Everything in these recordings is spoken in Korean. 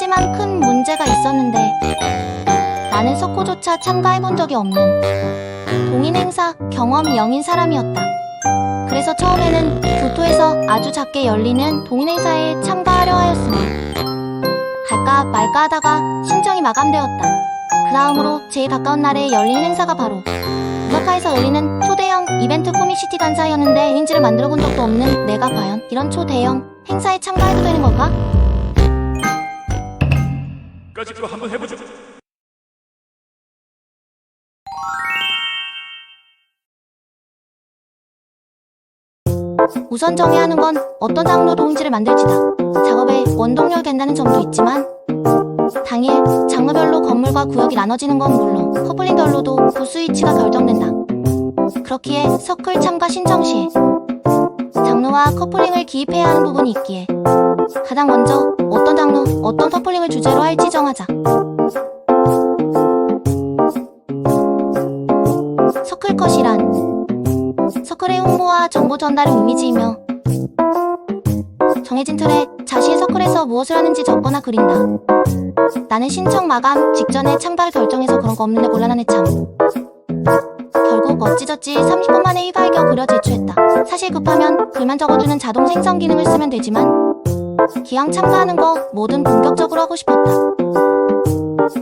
하지만 큰 문제가 있었는데 나는 석호조차 참가해본 적이 없는 동인 행사 경험 0인 사람이었다. 그래서 처음에는 교토에서 아주 작게 열리는 동인 행사에 참가하려 하였으나 갈까 말까 하다가 신청이 마감되었다. 그 다음으로 제일 가까운 날에 열린 행사가 바로 오사카에서 열리는 초대형 이벤트 코믹시티 단사였는데 인지를 만들어 본 적도 없는 내가 과연 이런 초대형 행사에 참가해도 되는 걸까? 까짓 거 한번 해보죠. 우선 정해야 하는 건 어떤 장르로 동인지를 만들지다. 작업에 원동력이 된다는 점도 있지만 당일 장르별로 건물과 구역이 나눠지는 건 물론 커플링별로도 부스 위치가 결정된다. 그렇기에 서클 참가 신청 시에 장르와 커플링을 기입해야 하는 부분이 있기에 가장 먼저 어떤 장르, 어떤 커플링을 주제로 할지 정하자. 서클컷이란 서클의 홍보와 정보 전달의 이미지이며 정해진 틀에 자신의 서클에서 무엇을 하는지 적거나 그린다. 나는 신청 마감 직전에 참가를 결정해서 그런 거 없는데 곤란하네 참. 결국 어찌저찌 30분 만에 휘발겨 그려 제출했다. 사실 급하면 글만 적어주는 자동 생성 기능을 쓰면 되지만 기왕 참가하는 거 뭐든 본격적으로 하고 싶었다.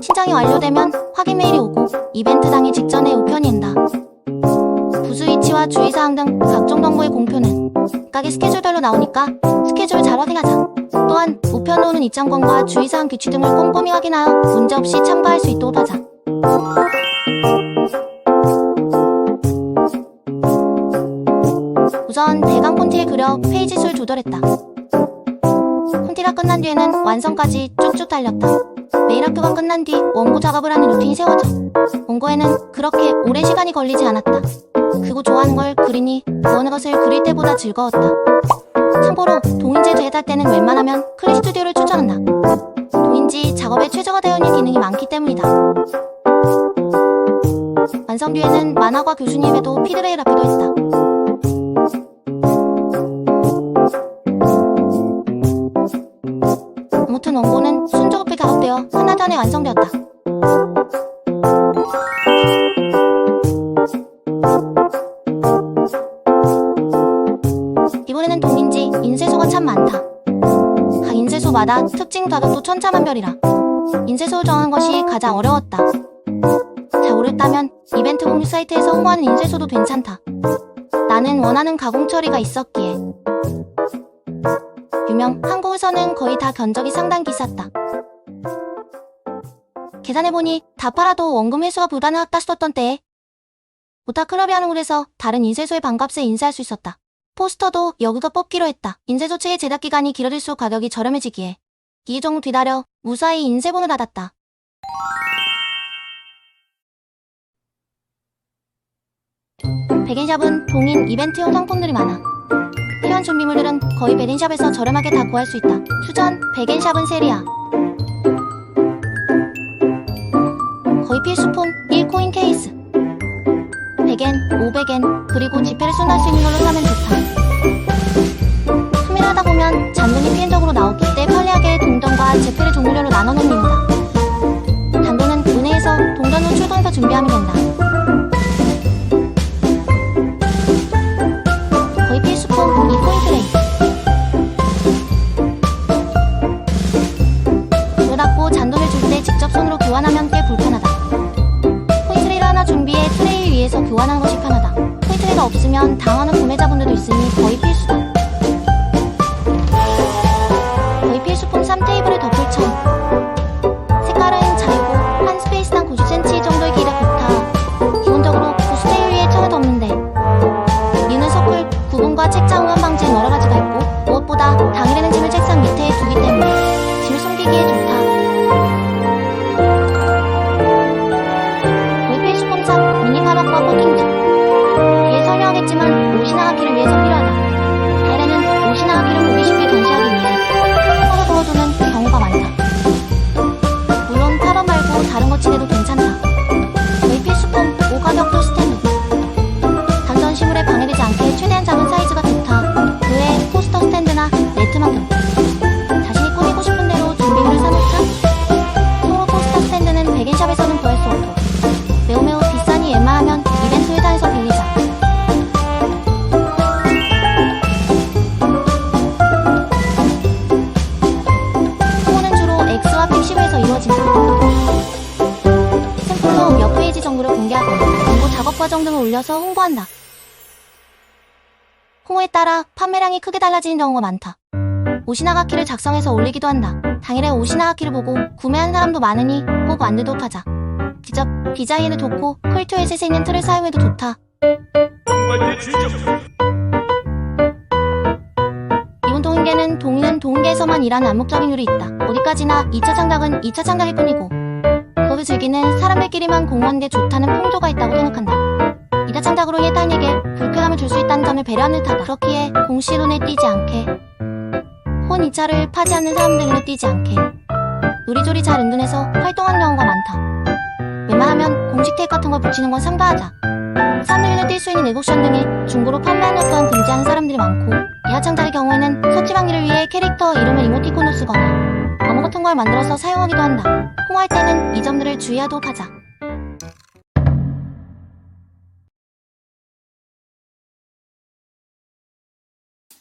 신청이 완료되면 확인 메일이 오고 이벤트 당일 직전에 우편이 온다. 부스 위치와 주의사항 등 각종 정보의 공표는 각각의 스케줄별로 나오니까 스케줄 잘 확인하자. 또한 우편으로 오는 입장권과 주의사항 규칙 등을 꼼꼼히 확인하여 문제없이 참가할 수 있도록 하자. 우선 대강 폰티를 그려 페이지 수를 조절했다. 폰티가 끝난 뒤에는 완성까지 쭉쭉 달렸다. 매일 학교가 끝난 뒤 원고 작업을 하는 루틴이 세워져 원고에는 그렇게 오랜 시간이 걸리지 않았다. 그고 좋아하는 걸 그리니 그 어느 것을 그릴 때보다 즐거웠다. 참고로 동인지 제작할 때는 웬만하면 클릭 스튜디오를 추천한다. 동인지 작업에 최저가 되어 있는 기능이 많기 때문이다. 완성 뒤에는 만화과 교수님에도 피드레일 하기도 했다. 아무튼 원고는 순조롭게 작업되어 하나도 안에 완성되었다. 이번에는 동인지 인쇄소가 참 많다. 각 인쇄소마다 특징 가격도 천차만별이라 인쇄소를 정한 것이 가장 어려웠다. 잘 모르겠다면 이벤트 공유 사이트에서 홍보하는 인쇄소도 괜찮다. 나는 원하는 가공 처리가 있었기에 유명 한국에서는 거의 다 견적이 상당히 비쌌다. 계산해보니 다 팔아도 원금 회수가 불가능하다 싶었던 때에 오타클럽이 하는 곳에서 다른 인쇄소의 반값에 인쇄할 수 있었다. 포스터도 여기서 뽑기로 했다. 인쇄소 측의 제작 기간이 길어질수록 가격이 저렴해지기에 2주 정도 뒤달려 무사히 인쇄본을 닫았다. 백엔샵은 동인 이벤트용 상품들이 많아. 필요한 준비물들은 거의 백엔샵에서 저렴하게 다 구할 수 있다. 수전, 백엔샵은 세리야. 거의 필수품 1코인 케이스 100엔, 500엔, 그리고 지폐를 수납할 수 있는 걸로 사면 좋다. 소비를 하다 보면 잔돈이 필연적으로 나오기 때문에 편리하게 동전과 지폐를 종류별로 나눠놓는 이유다. 잔돈은 은행에서 동전으로 출금해서 준비하면 된다. 거의 필수품 2코인 트레이. 불을 닫고 잔돈을 줄 때 직접 손으로 교환하면 꽤 불편하다. 코인 트레이를 하나 준비해 트레이 위에서 교환하는 것이 편하다. 코인 트레이가 없으면 당하는 구매자분들도 있으니 거의 필수다. 거의 필수품 3테이블을 덮을 천. 색깔은 자유고 한 스페이스당 90cm 정도의 길이가 좋다. 기본적으로 부스 테이블 위에 천을 덮는데 이유는 서클, 구분과 책장 오염 방지에 여러 가지가 있고 무엇보다 당일에는 짐을 책상 밑에 두기 때문에 짐을 숨기기에 좋다. 거의 필수품 3 미니 파박과 코팅지. 뒤에 설명하겠지만 옷이 나가기를 위해서 필요하다. 영상 등을 올려서 홍보한다. 홍보에 따라 판매량이 크게 달라지는 경우가 많다. 오시나가키를 작성해서 올리기도 한다. 당일에 오시나가키를 보고 구매한 사람도 많으니 꼭 만들도록 하자. 직접 디자인을 좋고 컬투에셋에 있는 틀을 사용해도 좋다. 정관의 주인장. 이번 동인계는 동인은 동인계에서만 일하는 암묵적인 룰이 있다. 어디까지나 2차 창작은 2차 창작일 뿐이고 그것을 즐기는 사람들끼리만 공유하는 데 좋다는 풍조가 있다고 생각한다. 2차 창작으로 해당에게 불쾌감을 줄 수 있다는 점을 배려하는 듯하다. 그렇기에 공식 눈에 띄지 않게 혼 2차를 파지 않는 사람들 눈에 띄지 않게 요리조리 잘 은둔해서 활동하는 경우가 많다. 웬만하면 공식 테이프 같은 걸 붙이는 건 삼가하자. 사람들 눈에 띌 수 있는 에고션 등의 중고로 판매하는 것도 등재하는 사람들이 많고 이하 창작의 경우에는 서치방기를 위해 캐릭터 이름을 이모티콘으로 쓰거나 암호 같은 걸 만들어서 사용하기도 한다. 홍보할 때는 이 점들을 주의하도록 하자.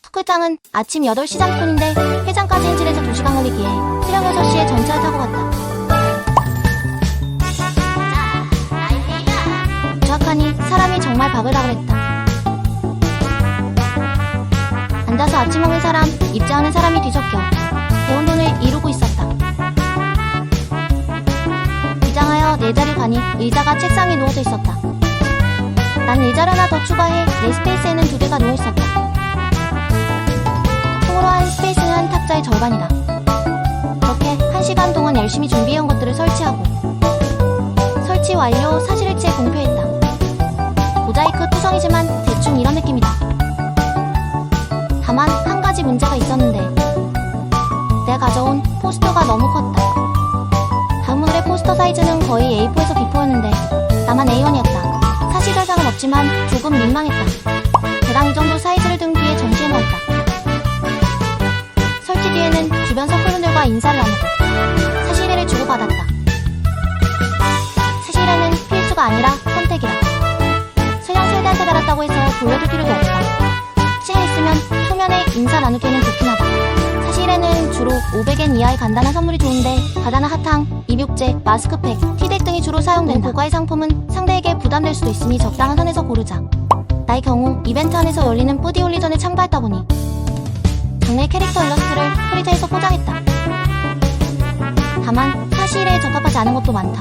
스쿨장은 아침 8시 장편인데 회장까지 행진해서 2시간 걸리기에 새벽 6시에 전차를 타고 갔다. 정확하니 사람이 정말 바글바글했다. 앉아서 아침 먹는 사람, 입장하는 사람이 뒤섞여 대혼돈을 이루고 있었다. 입장하여 내 자리를 가니 의자가 책상에 누워져 있었다. 난 의자를 하나 더 추가해 내 스페이스에는 2대가 누워 있었다. 총으로 한 스페이스는 한 탁자의 절반이다. 그렇게 1시간 동안 열심히 준비해온 것들을 설치하고 설치 완료 사실일지에 공표했다. 모자이크 투성이지만 대충 이런 느낌이다. 다만 한 가지 문제가 있었는데 내가 가져온 포스터가 너무 컸다. 다음 오늘의 포스터 사이즈는 거의 A4에서 B4였는데 나만 A1이었다. 사실 별상은 없지만 조금 민망했다. 대강 이 정도 사이즈를 든 뒤에 전시해놓았다. 설치 뒤에는 주변 서클분들과 인사를 나누고 사실회를 주고받았다. 사실회는 필수가 아니라 선택이다. 설령 세대한테 달았다고 해서 돌려줄 필요도 없다. 시간 있으면 초면에 인사 나누기에는 좋긴 하다. 사실에는 주로 500엔 이하의 간단한 선물이 좋은데 바다나 사탕, 입욕제, 마스크팩, 티백 등이 주로 사용된다. 고가의 상품은 상대에게 부담될 수도 있으니 적당한 선에서 고르자. 나의 경우 이벤트 안에서 열리는 뿌디 홀리전을 참가했다 보니 장래 캐릭터 일러스트를 프리트에서 포장했다. 다만 사실에 적합하지 않은 것도 많다.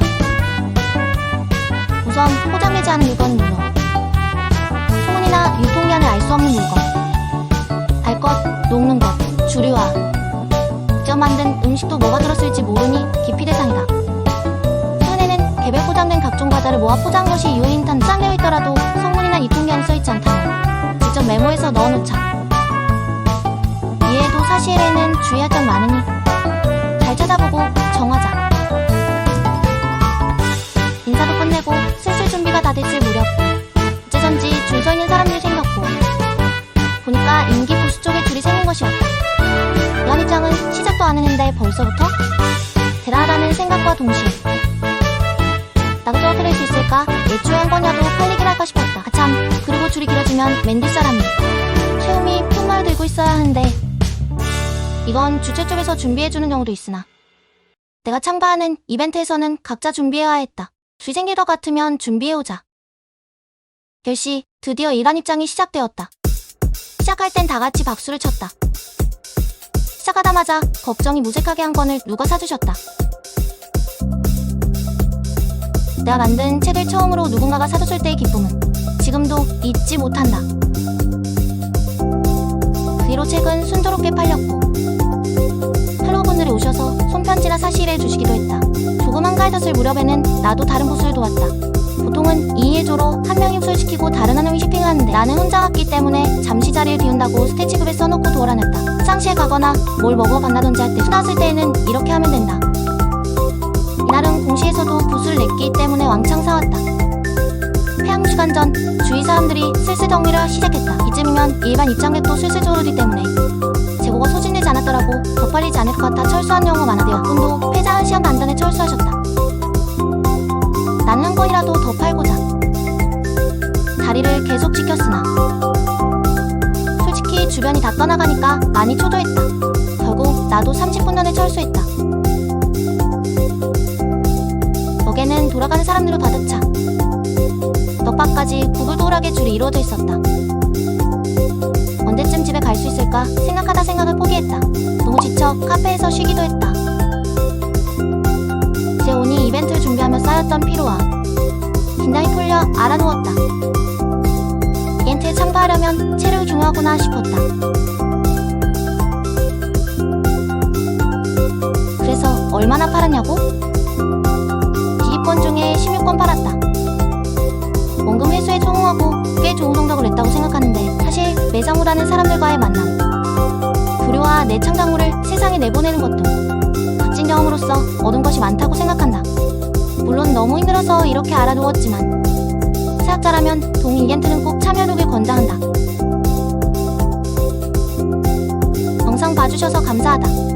우선 포장되지 않은 물건은 물론 소문이나 유통기한을 알 수 없는 물건, 알 것, 녹는 것, 주류화, 직접 만든 음식도 뭐가 들었을지 모르니 기피 대상이다. 손에는 개별 포장된 각종 과자를 모아 포장한 것이 유해인탄 포장되어 있더라도 성분이나 유통기한이 써있지 않다면 직접 메모해서 넣어놓자. 이외에도 사실에는 주의할 점 많으니 잘 찾아보고 정하자. 인사도 끝내고 슬슬 준비가 다 됐을 무렵 어째선지 줄 서 있는 사람들이 생겼고 보니까 임기 부스 쪽에 줄이 생긴 것이었다. 이한 입장은 시작도 안 했는데 벌써부터? 대단하다는 생각과 동시에 나도 떨어뜨릴 수 있을까? 애초에 한 거냐도 팔리긴 할까 싶었다. 아참, 그리고 줄이 길어지면 맨 뒷사람이 최음이 푯말을 들고 있어야 하는데 이건 주최 쪽에서 준비해주는 경우도 있으나 내가 참가하는 이벤트에서는 각자 준비해야 했다. 줄이 생길 것 같으면 준비해오자. 10시 드디어 일한 입장이 시작되었다. 시작할 땐 다 같이 박수를 쳤다. 시작하자마자 걱정이 무색하게 한 권을 누가 사주셨다. 내가 만든 책을 처음으로 누군가가 사줬을 때의 기쁨은 지금도 잊지 못한다. 그 뒤로 책은 순조롭게 팔렸고 팔로워분들이 오셔서 손편지나 사실해 주시기도 했다. 조금 한가해졌을 무렵에는 나도 다른 보수를 도왔다. 보통은 2인 1조로 한 명이 흡수시키고 다른 한 명이 쇼핑하는데 나는 혼자 갔기 때문에 잠시 자리를 비운다고 스태치급에 써놓고 도와놨다. 화장실에 가거나 뭘 먹어 간다든지 할 때 나왔을 때에는 이렇게 하면 된다. 이날은 공시에서도 부수를 냈기 때문에 왕창 사왔다. 폐양 시간 전 주위 사람들이 슬슬 정리를 시작했다. 이쯤이면 일반 입장객도 슬슬 졸르기 때문에 재고가 소진되지 않았더라고 더 팔리지 않을 것 같아 철수한 경우가 많아요. 분도 폐장 1시간 반 전에 철수하셨다. 나는 한 건이라도 더 팔고자 자리를 계속 지켰으나 솔직히 주변이 다 떠나가니까 많이 초조했다. 결국 나도 30분 전에 철수했다. 덕에는 돌아가는 사람들로 가득 차. 덕 밖까지 구불도울하게 줄이 이루어져 있었다. 언제쯤 집에 갈 수 있을까 생각하다 생각을 포기했다. 너무 지쳐 카페에서 쉬기도 했다. 재온이 이벤트를 준비하며 쌓였던 피로와 긴장이 풀려 알아누웠다. 이벤트에 참가하려면 체력이 중요하구나 싶었다. 그래서 얼마나 팔았냐고? 기기권 중에 16권 팔았다. 원금 회수에 성공하고 꽤 좋은 성적을 냈다고 생각하는데 사실 매상우라는 사람들과의 만남, 불효와 내 창작물을 세상에 내보내는 것도 값진 경험으로서 얻은 것이 많다고 생각한다. 물론 너무 힘들어서 이렇게 알아두었지만 사역자라면 동의 이벤트는 꼭 참여하길 권장한다. 영상 봐주셔서 감사하다.